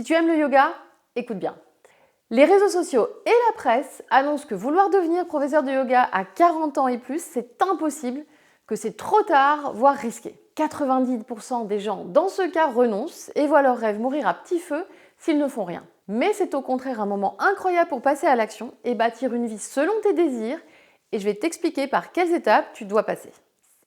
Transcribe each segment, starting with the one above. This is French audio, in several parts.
Si tu aimes le yoga, écoute bien. Les réseaux sociaux et la presse annoncent que vouloir devenir professeur de yoga à 40 ans et plus, c'est impossible, que c'est trop tard, voire risqué. 90% des gens, dans ce cas, renoncent et voient leur rêve mourir à petit feu s'ils ne font rien. Mais c'est au contraire un moment incroyable pour passer à l'action et bâtir une vie selon tes désirs, et je vais t'expliquer par quelles étapes tu dois passer.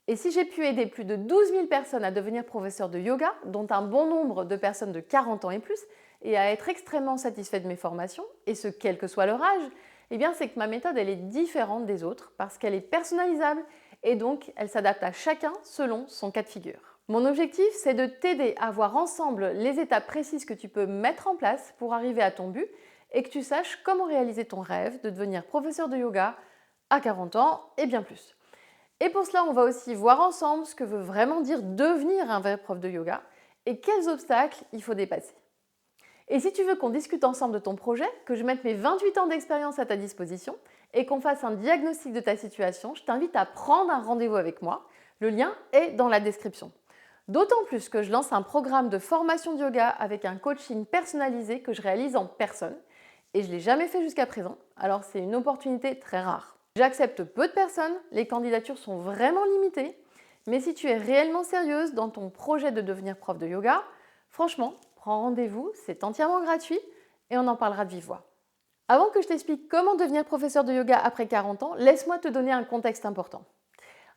Et si j'ai pu aider plus de 12 000 personnes à devenir professeurs de yoga, dont un bon nombre de personnes de 40 ans et plus, et à être extrêmement satisfaits de mes formations, et ce quel que soit leur âge, eh bien c'est que ma méthode elle est différente des autres parce qu'elle est personnalisable et donc elle s'adapte à chacun selon son cas de figure. Mon objectif, c'est de t'aider à voir ensemble les étapes précises que tu peux mettre en place pour arriver à ton but et que tu saches comment réaliser ton rêve de devenir professeur de yoga à 40 ans et bien plus. Et pour cela, on va aussi voir ensemble ce que veut vraiment dire devenir un vrai prof de yoga et quels obstacles il faut dépasser. Et si tu veux qu'on discute ensemble de ton projet, que je mette mes 28 ans d'expérience à ta disposition et qu'on fasse un diagnostic de ta situation, je t'invite à prendre un rendez-vous avec moi. Le lien est dans la description. D'autant plus que je lance un programme de formation de yoga avec un coaching personnalisé que je réalise en personne et je ne l'ai jamais fait jusqu'à présent, alors c'est une opportunité très rare. J'accepte peu de personnes, les candidatures sont vraiment limitées, mais si tu es réellement sérieuse dans ton projet de devenir prof de yoga, franchement, prends rendez-vous, c'est entièrement gratuit et on en parlera de vive voix. Avant que je t'explique comment devenir professeur de yoga après 40 ans, laisse-moi te donner un contexte important.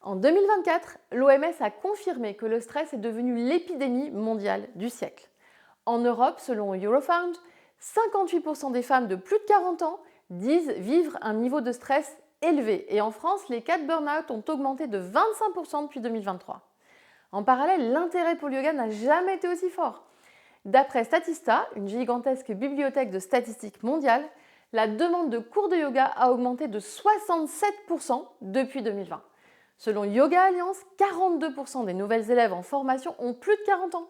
En 2024, l'OMS a confirmé que le stress est devenu l'épidémie mondiale du siècle. En Europe, selon Eurofound, 58% des femmes de plus de 40 ans disent vivre un niveau de stress élevé. Et en France, les cas de burn-out ont augmenté de 25% depuis 2023. En parallèle, l'intérêt pour le yoga n'a jamais été aussi fort. D'après Statista, une gigantesque bibliothèque de statistiques mondiales, la demande de cours de yoga a augmenté de 67% depuis 2020. Selon Yoga Alliance, 42% des nouvelles élèves en formation ont plus de 40 ans.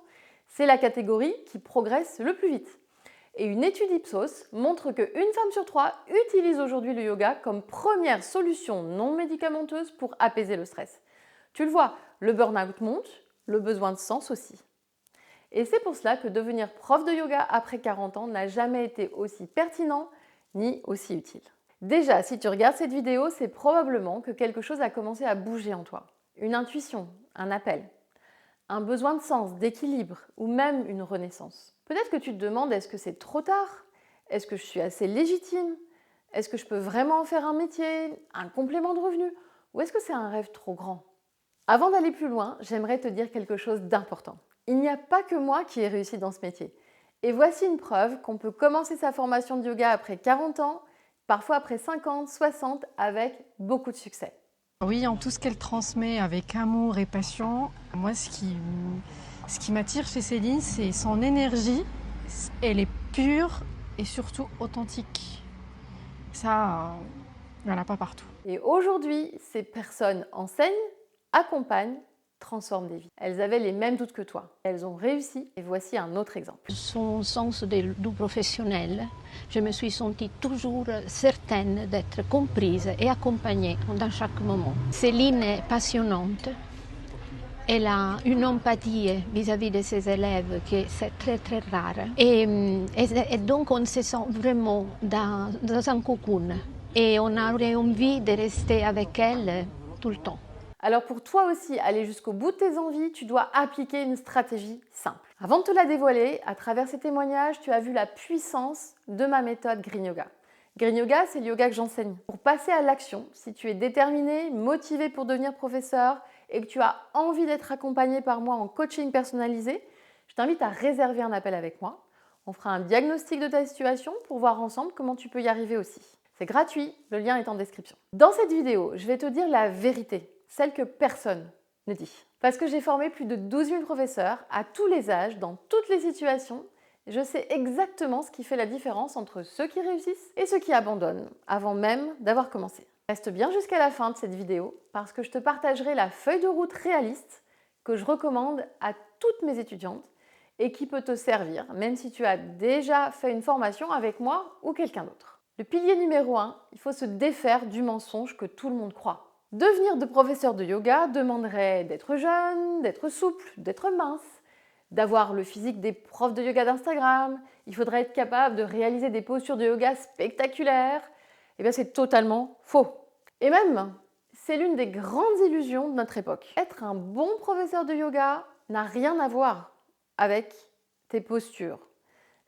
C'est la catégorie qui progresse le plus vite. Et une étude Ipsos montre qu'une femme sur 3 utilise aujourd'hui le yoga comme première solution non médicamenteuse pour apaiser le stress. Tu le vois, le burn-out monte, le besoin de sens aussi. Et c'est pour cela que devenir prof de yoga après 40 ans n'a jamais été aussi pertinent ni aussi utile. Déjà, si tu regardes cette vidéo, c'est probablement que quelque chose a commencé à bouger en toi. Une intuition, un appel, un besoin de sens, d'équilibre ou même une renaissance. Peut-être que tu te demandes, est-ce que c'est trop tard? Est-ce que je suis assez légitime? Est-ce que je peux vraiment en faire un métier, un complément de revenu? Ou est-ce que c'est un rêve trop grand? Avant d'aller plus loin, j'aimerais te dire quelque chose d'important. Il n'y a pas que moi qui ai réussi dans ce métier. Et voici une preuve qu'on peut commencer sa formation de yoga après 40 ans, parfois après 50, 60, avec beaucoup de succès. Oui, en tout ce qu'elle transmet avec amour et passion, moi ce qui m'attire chez Céline, c'est son énergie. Elle est pure et surtout authentique. Ça, il n'y en a pas partout. Et aujourd'hui, ces personnes enseignent, accompagnent, transforment des vies. Elles avaient les mêmes doutes que toi. Elles ont réussi et voici un autre exemple. Son sens du professionnel, je me suis sentie toujours certaine d'être comprise et accompagnée dans chaque moment. Céline est passionnante. Elle a une empathie vis-à-vis de ses élèves qui est très très rare. Et donc on se sent vraiment dans un cocoon. Et on aurait envie de rester avec elle tout le temps. Alors pour toi aussi aller jusqu'au bout de tes envies, tu dois appliquer une stratégie simple. Avant de te la dévoiler, à travers ces témoignages, tu as vu la puissance de ma méthode Green Yoga. Green Yoga, c'est le yoga que j'enseigne. Pour passer à l'action, si tu es déterminé, motivé pour devenir professeur et que tu as envie d'être accompagné par moi en coaching personnalisé, je t'invite à réserver un appel avec moi. On fera un diagnostic de ta situation pour voir ensemble comment tu peux y arriver aussi. C'est gratuit, le lien est en description. Dans cette vidéo, je vais te dire la vérité. Celle que personne ne dit. Parce que j'ai formé plus de 12 000 professeurs à tous les âges, dans toutes les situations. Je sais exactement ce qui fait la différence entre ceux qui réussissent et ceux qui abandonnent, avant même d'avoir commencé. Reste bien jusqu'à la fin de cette vidéo, parce que je te partagerai la feuille de route réaliste que je recommande à toutes mes étudiantes et qui peut te servir, même si tu as déjà fait une formation avec moi ou quelqu'un d'autre. Le pilier numéro 1, il faut se défaire du mensonge que tout le monde croit. Devenir de professeur de yoga demanderait d'être jeune, d'être souple, d'être mince. d'avoir le physique des profs de yoga d'Instagram, il faudrait être capable de réaliser des postures de yoga spectaculaires. Eh bien, c'est totalement faux. Et même, c'est l'une des grandes illusions de notre époque. Être un bon professeur de yoga n'a rien à voir avec tes postures.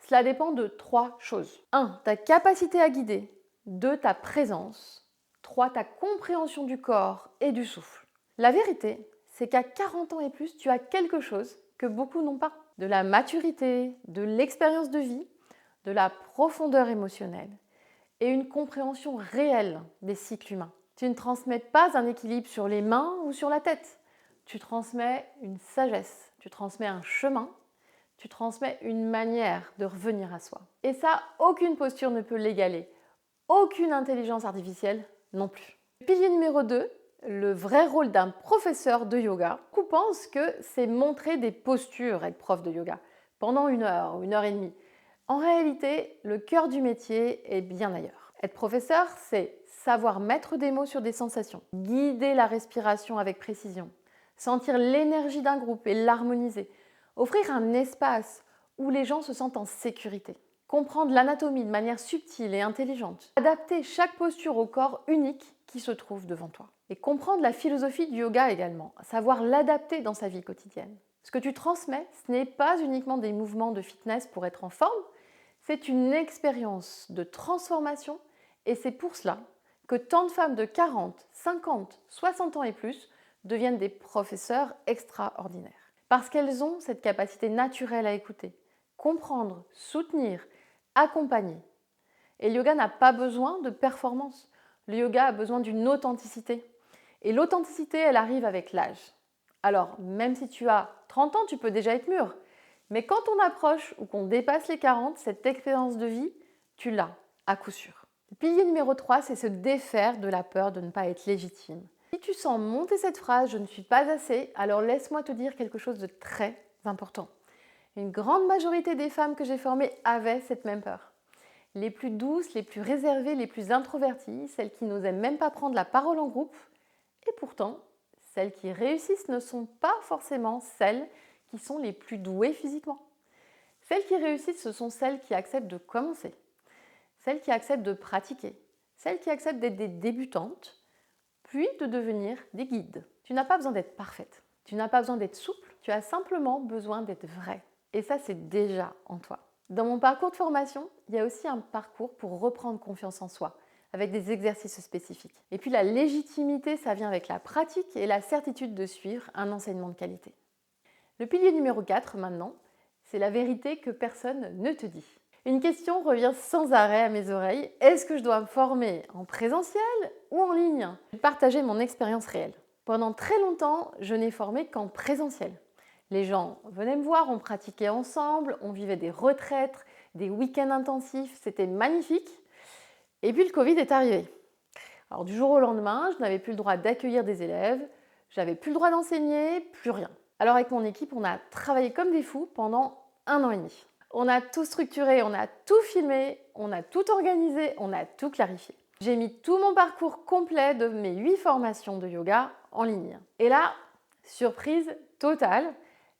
Cela dépend de 3 choses. 1. Ta capacité à guider. 2. Ta présence. 3. Ta compréhension du corps et du souffle. La vérité, c'est qu'à 40 ans et plus, tu as quelque chose que beaucoup n'ont pas. De la maturité, de l'expérience de vie, de la profondeur émotionnelle et une compréhension réelle des cycles humains. Tu ne transmets pas un équilibre sur les mains ou sur la tête. Tu transmets une sagesse, tu transmets un chemin, tu transmets une manière de revenir à soi. Et ça, aucune posture ne peut l'égaler. Aucune intelligence artificielle non plus. Pilier numéro 2, le vrai rôle d'un professeur de yoga. Beaucoup pensent que c'est montrer des postures, être prof de yoga, pendant 1 heure ou 1 heure et demie. En réalité, le cœur du métier est bien ailleurs. Être professeur, c'est savoir mettre des mots sur des sensations, guider la respiration avec précision, sentir l'énergie d'un groupe et l'harmoniser, offrir un espace où les gens se sentent en sécurité, comprendre l'anatomie de manière subtile et intelligente, adapter chaque posture au corps unique qui se trouve devant toi. Et comprendre la philosophie du yoga également, savoir l'adapter dans sa vie quotidienne. Ce que tu transmets, ce n'est pas uniquement des mouvements de fitness pour être en forme, c'est une expérience de transformation et c'est pour cela que tant de femmes de 40, 50, 60 ans et plus deviennent des professeurs extraordinaires. Parce qu'elles ont cette capacité naturelle à écouter, comprendre, soutenir, accompagner. Et le yoga n'a pas besoin de performance. Le yoga a besoin d'une authenticité. Et l'authenticité, elle arrive avec l'âge. Alors, même si tu as 30 ans, tu peux déjà être mûr. Mais quand on approche ou qu'on dépasse les 40, cette expérience de vie, tu l'as, à coup sûr. Le pilier numéro 3, c'est se défaire de la peur de ne pas être légitime. Si tu sens monter cette phrase « je ne suis pas assez », alors laisse-moi te dire quelque chose de très important. Une grande majorité des femmes que j'ai formées avaient cette même peur. Les plus douces, les plus réservées, les plus introverties, celles qui n'osaient même pas prendre la parole en groupe. Et pourtant, celles qui réussissent ne sont pas forcément celles qui sont les plus douées physiquement. Celles qui réussissent, ce sont celles qui acceptent de commencer, celles qui acceptent de pratiquer, celles qui acceptent d'être des débutantes, puis de devenir des guides. Tu n'as pas besoin d'être parfaite, tu n'as pas besoin d'être souple, tu as simplement besoin d'être vraie. Et ça, c'est déjà en toi. Dans mon parcours de formation, il y a aussi un parcours pour reprendre confiance en soi, avec des exercices spécifiques. Et puis la légitimité, ça vient avec la pratique et la certitude de suivre un enseignement de qualité. Le pilier numéro 4 maintenant, c'est la vérité que personne ne te dit. Une question revient sans arrêt à mes oreilles. Est-ce que je dois me former en présentiel ou en ligne? Je vais partager mon expérience réelle. Pendant très longtemps, je n'ai formé qu'en présentiel. Les gens venaient me voir, on pratiquait ensemble, on vivait des retraites, des week-ends intensifs, c'était magnifique. Et puis le Covid est arrivé. Alors du jour au lendemain, je n'avais plus le droit d'accueillir des élèves, j'avais plus le droit d'enseigner, plus rien. Alors avec mon équipe, on a travaillé comme des fous pendant 1 an et demi. On a tout structuré, on a tout filmé, on a tout organisé, on a tout clarifié. J'ai mis tout mon parcours complet de mes 8 formations de yoga en ligne. Et là, surprise totale,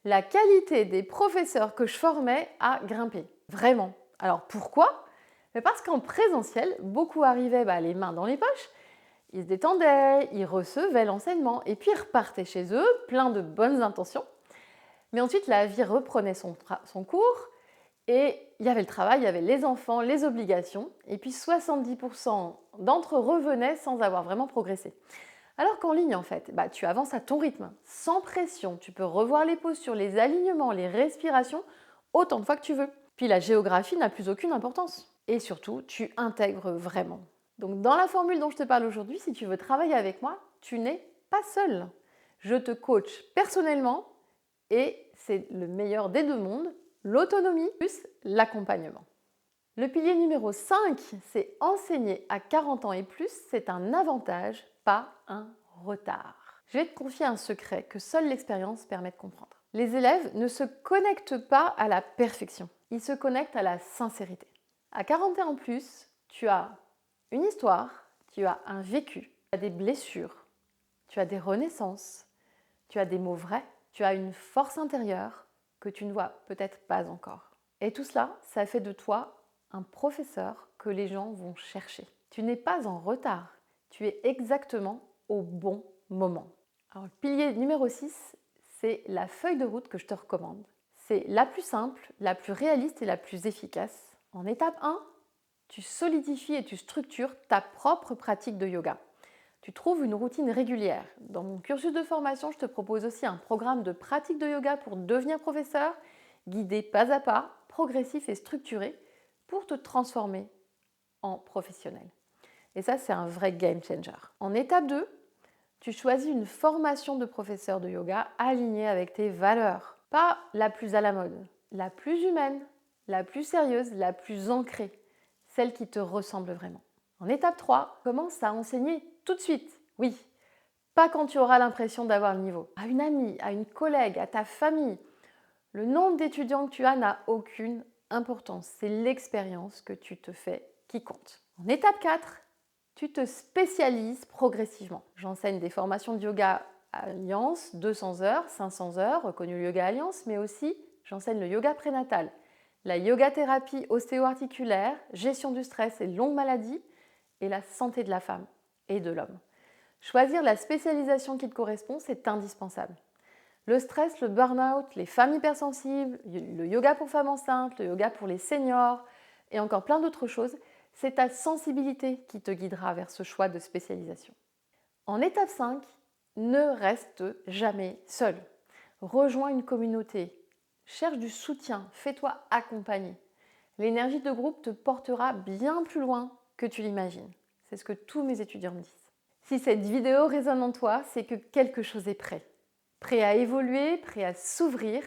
la qualité des professeurs que je formais a grimpé. Vraiment. Alors pourquoi? Parce qu'en présentiel, beaucoup arrivaient les mains dans les poches, ils se détendaient, ils recevaient l'enseignement et puis ils repartaient chez eux, plein de bonnes intentions. Mais ensuite, la vie reprenait son cours et il y avait le travail, il y avait les enfants, les obligations. Et puis 70% d'entre eux revenaient sans avoir vraiment progressé. Alors qu'en ligne, en fait, tu avances à ton rythme, sans pression. Tu peux revoir les postures, les alignements, les respirations, autant de fois que tu veux. Puis la géographie n'a plus aucune importance. Et surtout, tu intègres vraiment. Donc dans la formule dont je te parle aujourd'hui, si tu veux travailler avec moi, tu n'es pas seul. Je te coach personnellement et c'est le meilleur des 2 mondes, l'autonomie plus l'accompagnement. Le pilier numéro 5, c'est enseigner à 40 ans et plus, c'est un avantage, pas un retard. Je vais te confier un secret que seule l'expérience permet de comprendre. Les élèves ne se connectent pas à la perfection, ils se connectent à la sincérité. À 40 ans en plus, tu as une histoire, tu as un vécu, tu as des blessures, tu as des renaissances, tu as des mots vrais, tu as une force intérieure, que tu ne vois peut-être pas encore. Et tout cela, ça fait de toi un professeur que les gens vont chercher. Tu n'es pas en retard, tu es exactement au bon moment. Alors, le pilier numéro 6, c'est la feuille de route que je te recommande. C'est la plus simple, la plus réaliste et la plus efficace. En étape 1, tu solidifies et tu structures ta propre pratique de yoga. Tu trouves une routine régulière. Dans mon cursus de formation, je te propose aussi un programme de pratique de yoga pour devenir professeur, guidé pas à pas, progressif et structuré pour te transformer en professionnel. Et ça, c'est un vrai game changer. En étape 2, tu choisis une formation de professeur de yoga alignée avec tes valeurs. Pas la plus à la mode, la plus humaine, la plus sérieuse, la plus ancrée, celle qui te ressemble vraiment. En étape 3, commence à enseigner tout de suite. Oui, pas quand tu auras l'impression d'avoir le niveau. À une amie, à une collègue, à ta famille. Le nombre d'étudiants que tu as n'a aucune importance. C'est l'expérience que tu te fais qui compte. En étape 4, tu te spécialises progressivement. J'enseigne des formations de yoga Alliance, 200 heures, 500 heures, reconnu Yoga Alliance, mais aussi j'enseigne le yoga prénatal, la yoga thérapie ostéo-articulaire, gestion du stress et longues maladies, et la santé de la femme et de l'homme. Choisir la spécialisation qui te correspond, c'est indispensable. Le stress, le burn-out, les femmes hypersensibles, le yoga pour femmes enceintes, le yoga pour les seniors et encore plein d'autres choses, c'est ta sensibilité qui te guidera vers ce choix de spécialisation. En étape 5, ne reste jamais seul. Rejoins une communauté, cherche du soutien, fais-toi accompagner. L'énergie de groupe te portera bien plus loin que tu l'imagines. C'est ce que tous mes étudiants me disent. Si cette vidéo résonne en toi, c'est que quelque chose est prêt. Prêt à évoluer, prêt à s'ouvrir,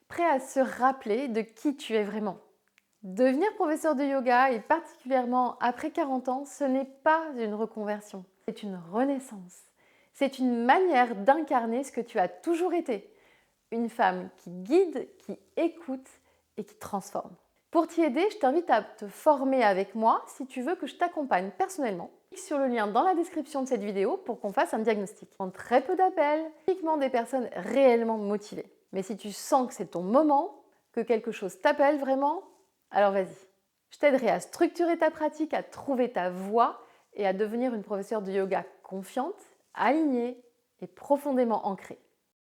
prêt à se rappeler de qui tu es vraiment. Devenir professeur de yoga, et particulièrement après 40 ans, ce n'est pas une reconversion, c'est une renaissance. C'est une manière d'incarner ce que tu as toujours été. Une femme qui guide, qui écoute et qui transforme. Pour t'y aider, je t'invite à te former avec moi si tu veux que je t'accompagne personnellement. Clique sur le lien dans la description de cette vidéo pour qu'on fasse un diagnostic. En très peu d'appels, uniquement des personnes réellement motivées. Mais si tu sens que c'est ton moment, que quelque chose t'appelle vraiment, alors vas-y. Je t'aiderai à structurer ta pratique, à trouver ta voie et à devenir une professeure de yoga confiante, alignée et profondément ancrée.